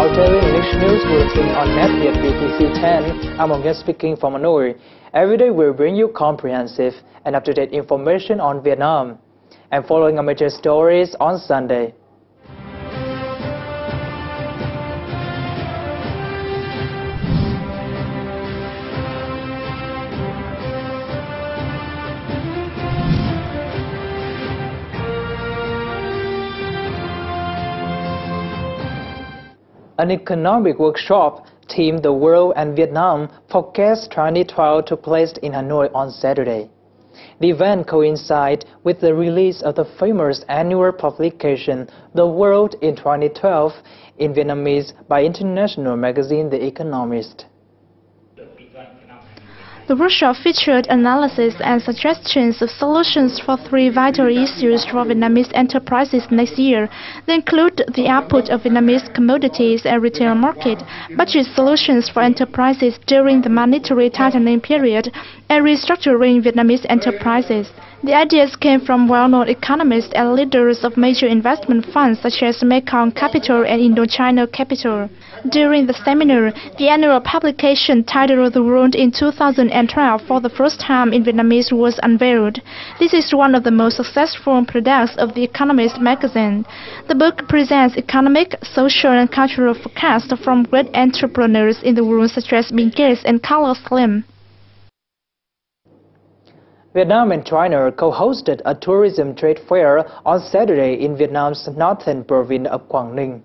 Our daily English news bulletin on Netviet BTC 10. I'm Ong speaking from Hanoi. Every day we'll bring you comprehensive and up-to-date information on Vietnam. And following our major stories on Sunday. An economic workshop themed The World and Vietnam Forecast 2012 took place in Hanoi on Saturday. The event coincided with the release of the famous annual publication The World in 2012 in Vietnamese by international magazine The Economist. The workshop featured analysis and suggestions of solutions for three vital issues for Vietnamese enterprises next year. They include the output of Vietnamese commodities and retail market, budget solutions for enterprises during the monetary tightening period, and restructuring Vietnamese enterprises. The ideas came from well-known economists and leaders of major investment funds such as Mekong Capital and Indochina Capital. During the seminar, the annual publication titled The World in 2012 for the first time in Vietnamese was unveiled. This is one of the most successful products of The Economist magazine. The book presents economic, social and cultural forecasts from great entrepreneurs in the world such as Bill Gates and Carlos Slim. Vietnam and China co-hosted a tourism trade fair on Saturday in Vietnam's northern province of Quang Ninh.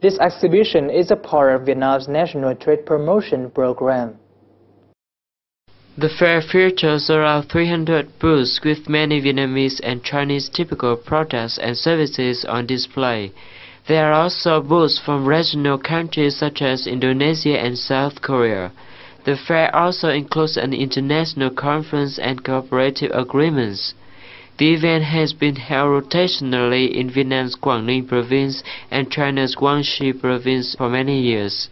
This exhibition is a part of Vietnam's national trade promotion program. The fair features around 300 booths with many Vietnamese and Chinese typical products and services on display. There are also booths from regional countries such as Indonesia and South Korea. The fair also includes an international conference and cooperative agreements. The event has been held rotationally in Vietnam's Quang Ninh province and China's Guangxi province for many years.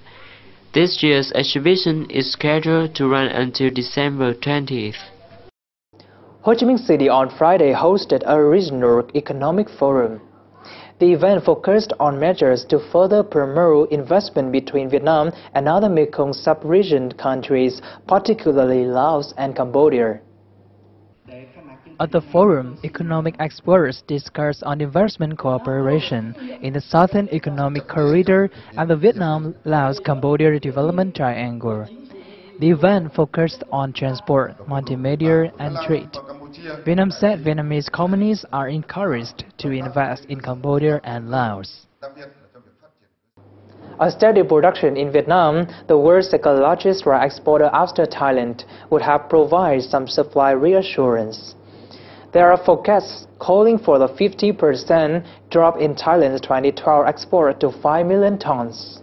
This year's exhibition is scheduled to run until December 20th. Ho Chi Minh City on Friday hosted a regional economic forum. The event focused on measures to further promote investment between Vietnam and other Mekong sub-region countries, particularly Laos and Cambodia. At the forum, economic experts discussed on investment cooperation in the Southern Economic Corridor and the Vietnam-Laos-Cambodia Development Triangle. The event focused on transport, multimedia, and trade. Vietnam said Vietnamese companies are encouraged to invest in Cambodia and Laos. A steady production in Vietnam, the world's second largest rice exporter after Thailand, would have provided some supply reassurance. There are forecasts calling for the 50% drop in Thailand's 2012 export to 5 million tons.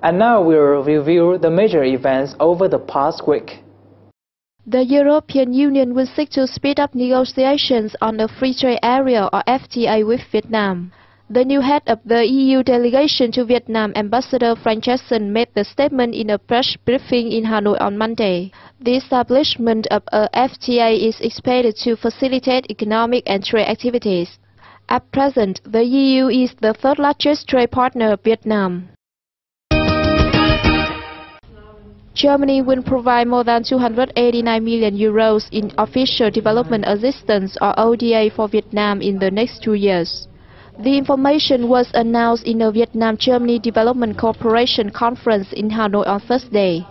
And now we'll review the major events over the past week. The European Union will seek to speed up negotiations on the Free Trade Area or FTA with Vietnam. The new head of the EU delegation to Vietnam, Ambassador Frank Jessen, made the statement in a press briefing in Hanoi on Monday. The establishment of a FTA is expected to facilitate economic and trade activities. At present, the EU is the third largest trade partner of Vietnam. Germany will provide more than 289 million euros in official development assistance or ODA for Vietnam in the next 2 years. The information was announced in a Vietnam-Germany Development Cooperation Conference in Hanoi on Thursday.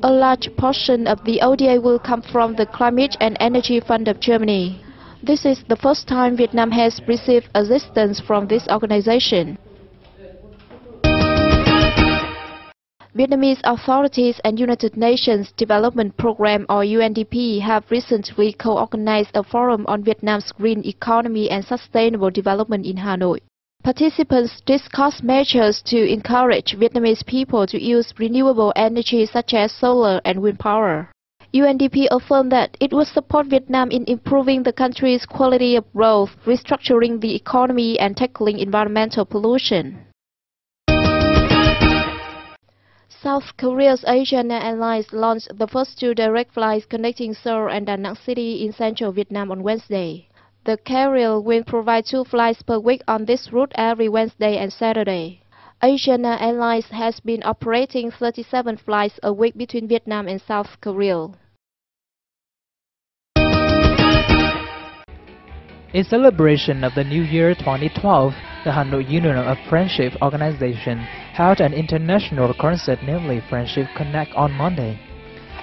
A large portion of the ODA will come from the Climate and Energy Fund of Germany. This is the first time Vietnam has received assistance from this organization. Vietnamese authorities and United Nations Development Programme or UNDP have recently co-organized a forum on Vietnam's green economy and sustainable development in Hanoi. Participants discussed measures to encourage Vietnamese people to use renewable energy such as solar and wind power. UNDP affirmed that it would support Vietnam in improving the country's quality of growth, restructuring the economy and tackling environmental pollution. South Korea's Asiana Airlines launched the first 2 direct flights connecting Seoul and Da Nang City in central Vietnam on Wednesday. The carrier will provide 2 flights per week on this route every Wednesday and Saturday. Asiana Airlines has been operating 37 flights a week between Vietnam and South Korea. In celebration of the New Year 2012, the Hanoi Union of Friendship Organization held an international concert, namely Friendship Connect, on Monday.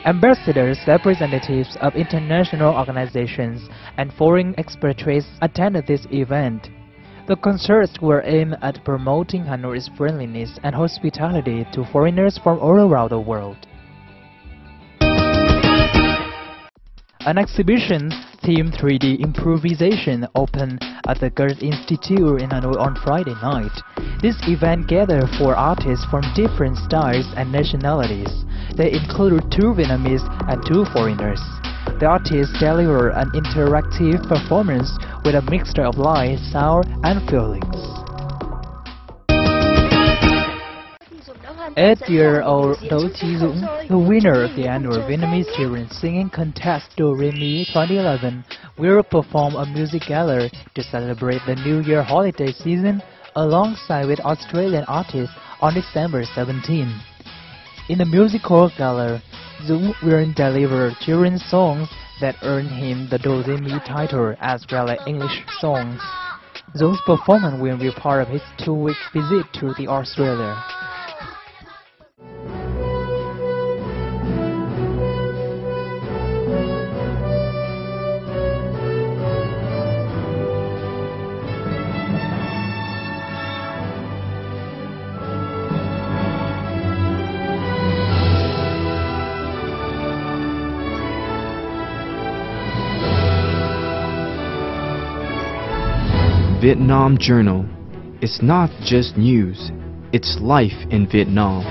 Ambassadors, representatives of international organizations, and foreign expatriates attended this event. The concerts were aimed at promoting Hanoi's friendliness and hospitality to foreigners from all around the world. An exhibition themed 3D improvisation opened at the Goethe Institute in Hanoi on Friday night. This event gathered 4 artists from different styles and nationalities. They included 2 Vietnamese and 2 foreigners. The artists delivered an interactive performance with a mixture of light, sound, and feelings. 8-year-old Do Chi-Dũng, the winner of the annual Vietnamese Children's Singing Contest Do Re Mi 2011, will perform a music gala to celebrate the New Year holiday season alongside with Australian artists on December 17. In the musical gala, Dũng will deliver children's songs that earned him the Do Re Mi title as well as English songs. Dũng performance will be part of his 2-week visit to Australia. Vietnam Journal. It's not just news, it's life in Vietnam.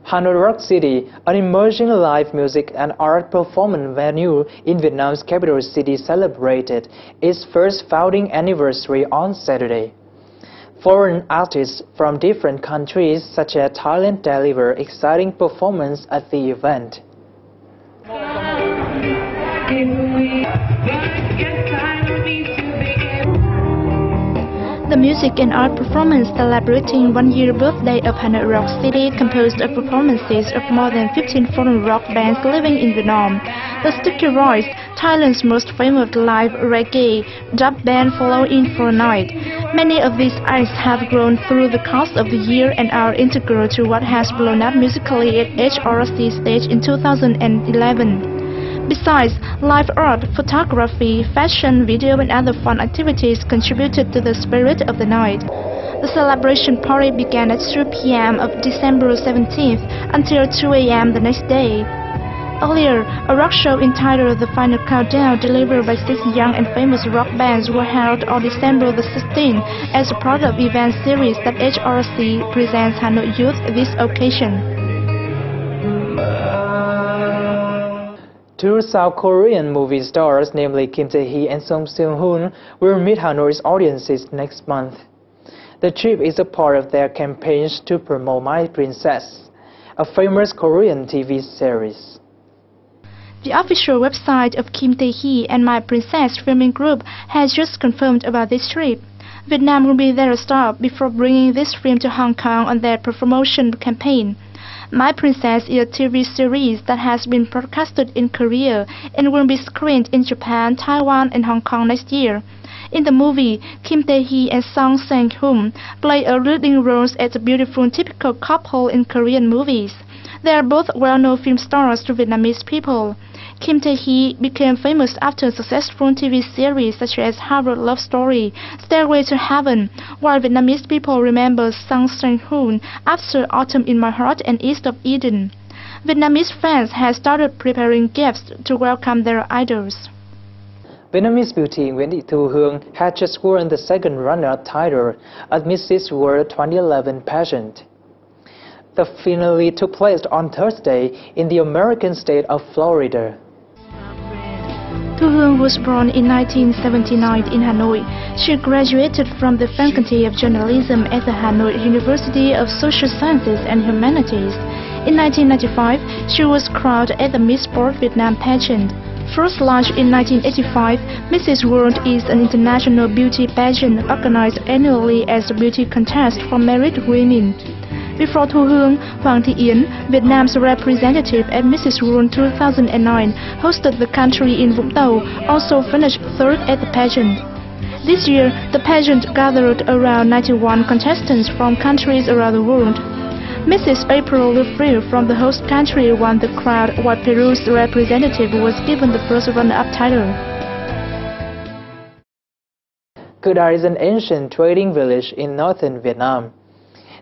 Hanoi Rock City, an emerging live music and art performance venue in Vietnam's capital city, celebrated its first founding anniversary on Saturday. Foreign artists from different countries such as Thailand delivered exciting performances at the event. The music and art performance celebrating 1-year birthday of Hanoi Rock City composed of performances of more than 15 foreign rock bands living in Vietnam. The Sticky Royce, Thailand's most famous live reggae dub band, followed in for a night. Many of these acts have grown through the course of the year and are integral to what has blown up musically at HRC stage in 2011. Besides, live art, photography, fashion, video and other fun activities contributed to the spirit of the night. The celebration party began at 3 p.m. of December 17th until 2 a.m. the next day. Earlier, a rock show entitled The Final Countdown, delivered by 6 young and famous rock bands, were held on December 16th as a part of event series that HRC presents Hanoi Youth this occasion. 2 South Korean movie stars, namely Kim Tae-hee and Song Seung-hoon, will meet Hanoi's audiences next month. The trip is a part of their campaigns to promote My Princess, a famous Korean TV series. The official website of Kim Tae-hee and My Princess filming group has just confirmed about this trip. Vietnam will be their stop before bringing this film to Hong Kong on their promotion campaign. My Princess is a TV series that has been broadcasted in Korea and will be screened in Japan, Taiwan and Hong Kong next year. In the movie, Kim Tae-hee and Song Seung-hoon play a leading roles as a beautiful typical couple in Korean movies. They are both well-known film stars to Vietnamese people. Kim Tae-hee became famous after successful TV series such as Harvard Love Story, Stairway to Heaven, while Vietnamese people remember Song Seung-hoon after Autumn in My Heart and East of Eden. Vietnamese fans have started preparing gifts to welcome their idols. Vietnamese beauty Nguyễn Thị Thu Hương had just won the second runner-up title at Mrs. World 2011 pageant. The finale took place on Thursday in the American state of Florida. Thu Hương was born in 1979 in Hanoi. She graduated from the Faculty of Journalism at the Hanoi University of Social Sciences and Humanities. In 1995, she was crowned at the Miss Sport Vietnam pageant. First launched in 1985, Mrs. World is an international beauty pageant organized annually as a beauty contest for married women. Before Thu Hương, Hoàng Thị Yến, Vietnam's representative at Mrs. World 2009, hosted the country in Vũng Tàu, also finished third at the pageant. This year, the pageant gathered around 91 contestants from countries around the world. Mrs. April Lefreux from the host country won the crowd, while Peru's representative was given the first runner-up title. Cự Đà is an ancient trading village in northern Vietnam.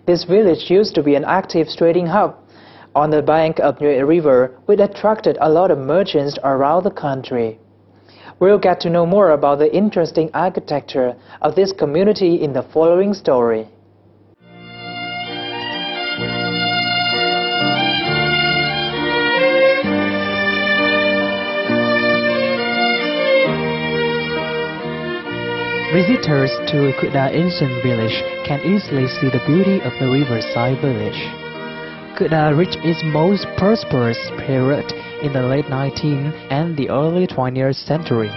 This village used to be an active trading hub on the bank of Nhuệ River, which attracted a lot of merchants around the country. We'll get to know more about the interesting architecture of this community in the following story. Visitors to Cự Đà ancient village can easily see the beauty of the riverside village. Cự Đà reached its most prosperous period in the late 19th and the early 20th century.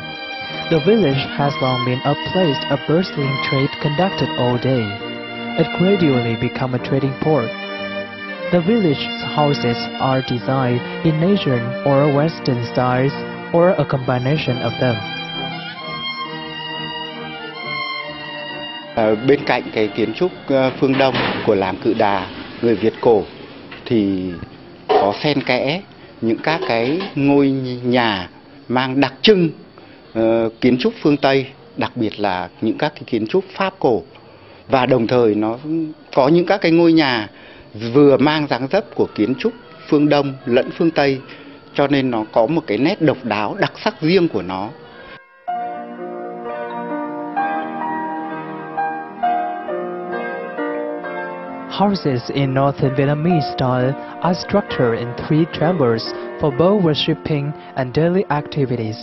The village has long been a place of bustling trade conducted all day. It gradually became a trading port. The village's houses are designed in Asian or Western styles or a combination of them. Bên cạnh cái kiến trúc phương Đông của làng Cự Đà người Việt cổ thì có xen kẽ những các cái ngôi nhà mang đặc trưng kiến trúc phương Tây, đặc biệt là những các cái kiến trúc Pháp cổ, và đồng thời nó có những các cái ngôi nhà vừa mang dáng dấp của kiến trúc phương Đông lẫn phương Tây, cho nên nó có một cái nét độc đáo đặc sắc riêng của nó. Houses in northern Vietnamese style are structured in 3 chambers for both worshipping and daily activities.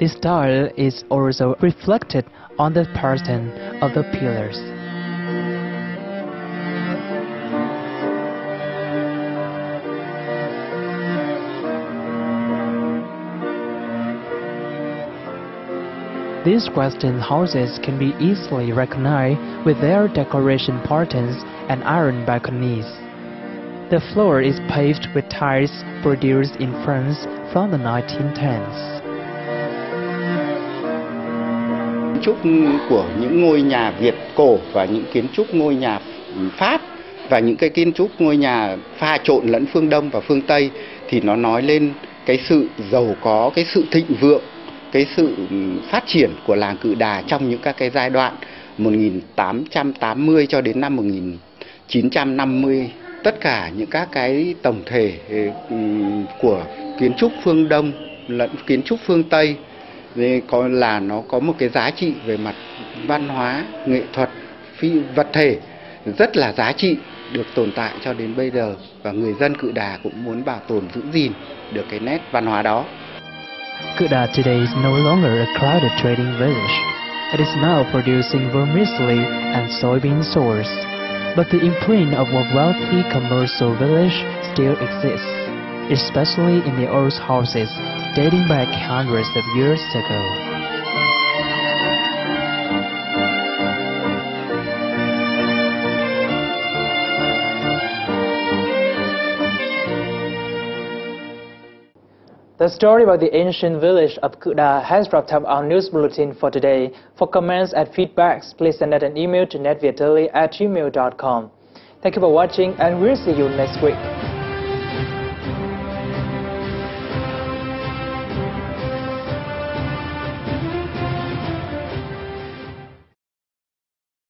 This style is also reflected on the pattern of the pillars. These Western houses can be easily recognized with their decoration patterns and iron balconies. The floor is paved with tiles produced in France from the 1910s. Kiến trúc của những ngôi nhà Việt cổ và những kiến trúc ngôi nhà Pháp và những cái kiến trúc ngôi nhà pha trộn lẫn phương Đông và phương Tây thì nó nói lên cái sự giàu có, cái sự thịnh vượng, cái sự phát triển của làng Cự Đà trong những các cái giai đoạn 1880 cho đến năm 1950. Tất cả những các cái tổng thể của kiến trúc phương Đông lẫn kiến trúc phương Tây nó có một cái giá trị về mặt văn hóa, nghệ thuật, vật thể rất là giá trị, được tồn tại cho đến bây giờ, và người dân Cự Đà cũng muốn bảo tồn giữ gìn được cái nét văn hóa đó. Cự Đà today is no longer a crowded trading village. It is now producing vermicelli and soybean sauce. But the imprint of a wealthy commercial village still exists, especially in the old houses dating back hundreds of years ago. The story about the ancient village of Cự Đà has wrapped up our news bulletin for today. For comments and feedbacks, please send out an email to netvietdaily@gmail.com. Thank you for watching, and we'll see you next week.